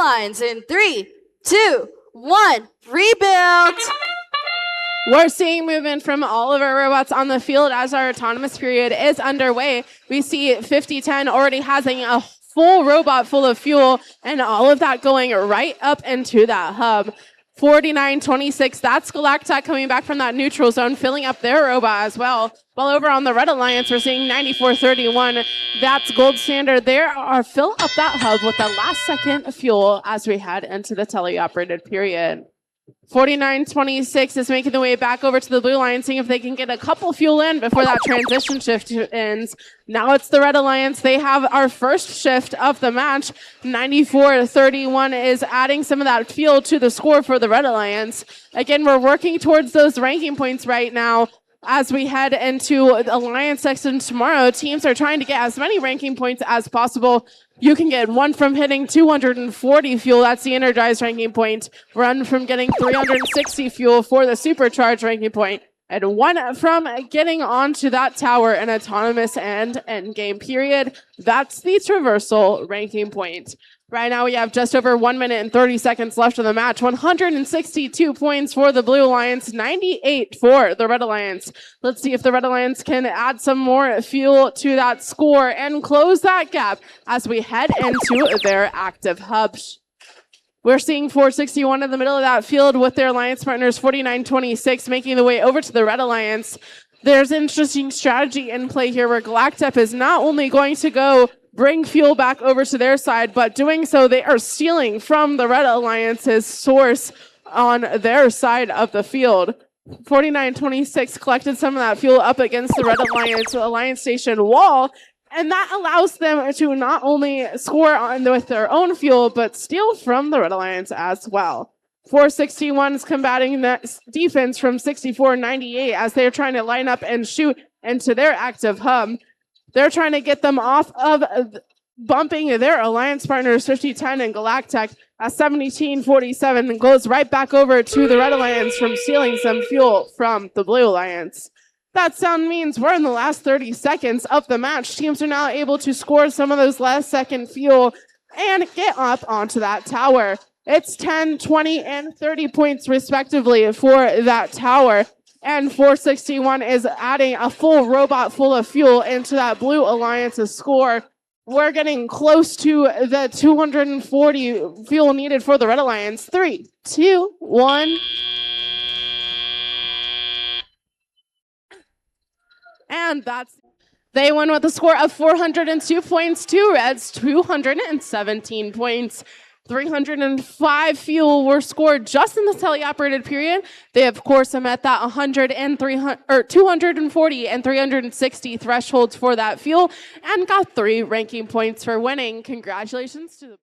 lines in 3, 2, 1, rebuild. We're seeing movement from all of our robots on the field as our autonomous period is underway. We see 5010 already having a full robot full of fuel, and all of that going right up into that hub. 4926, that's Galactic coming back from that neutral zone, filling up their robot as well. While over on the Red Alliance, we're seeing 9431. That's Gold Standard. They are filling up that hub with the last second fuel as we head into the teleoperated period. 4926 is making the way back over to the blue line, seeing if they can get a couple fuel in before that transition shift ends. Now it's the Red Alliance. They have our first shift of the match. 9431 is adding some of that fuel to the score for the Red Alliance. Again, we're working towards those ranking points right now. As we head into Alliance section tomorrow, teams are trying to get as many ranking points as possible. You can get one from hitting 240 fuel, that's the energized ranking point, one from getting 360 fuel for the supercharged ranking point, and one from getting onto that tower in autonomous and endgame period. That's the traversal ranking point. Right now we have just over 1 minute and 30 seconds left in the match. 162 points for the Blue Alliance, 98 for the Red Alliance. Let's see if the Red Alliance can add some more fuel to that score and close that gap as we head into their active hubs. We're seeing 461 in the middle of that field with their alliance partners 4926 making the way over to the Red Alliance. There's an interesting strategy in play here where Galactep is not only going to go bring fuel back over to their side, but doing so, they are stealing from the Red Alliance's source on their side of the field. 4926 collected some of that fuel up against the Red Alliance station wall, and that allows them to not only score on with their own fuel, but steal from the Red Alliance as well. 461 is combating that defense from 6498 as they're trying to line up and shoot into their active hub. They're trying to get them off of bumping their alliance partners 5010 and Galactic. 1747 goes right back over to the Red Alliance from stealing some fuel from the Blue Alliance. That sound means we're in the last 30 seconds of the match. Teams are now able to score some of those last second fuel and get up onto that tower. It's 10, 20, and 30 points respectively for that tower. And 461 is adding a full robot full of fuel into that Blue Alliance's score. We're getting close to the 240 fuel needed for the Red Alliance. 3, 2, 1. And they won with a score of 402 points to Red's 217 points. 305 fuel were scored just in the teleoperated period. They, of course, met that 240 and 360 thresholds for that fuel and got 3 ranking points for winning. Congratulations to the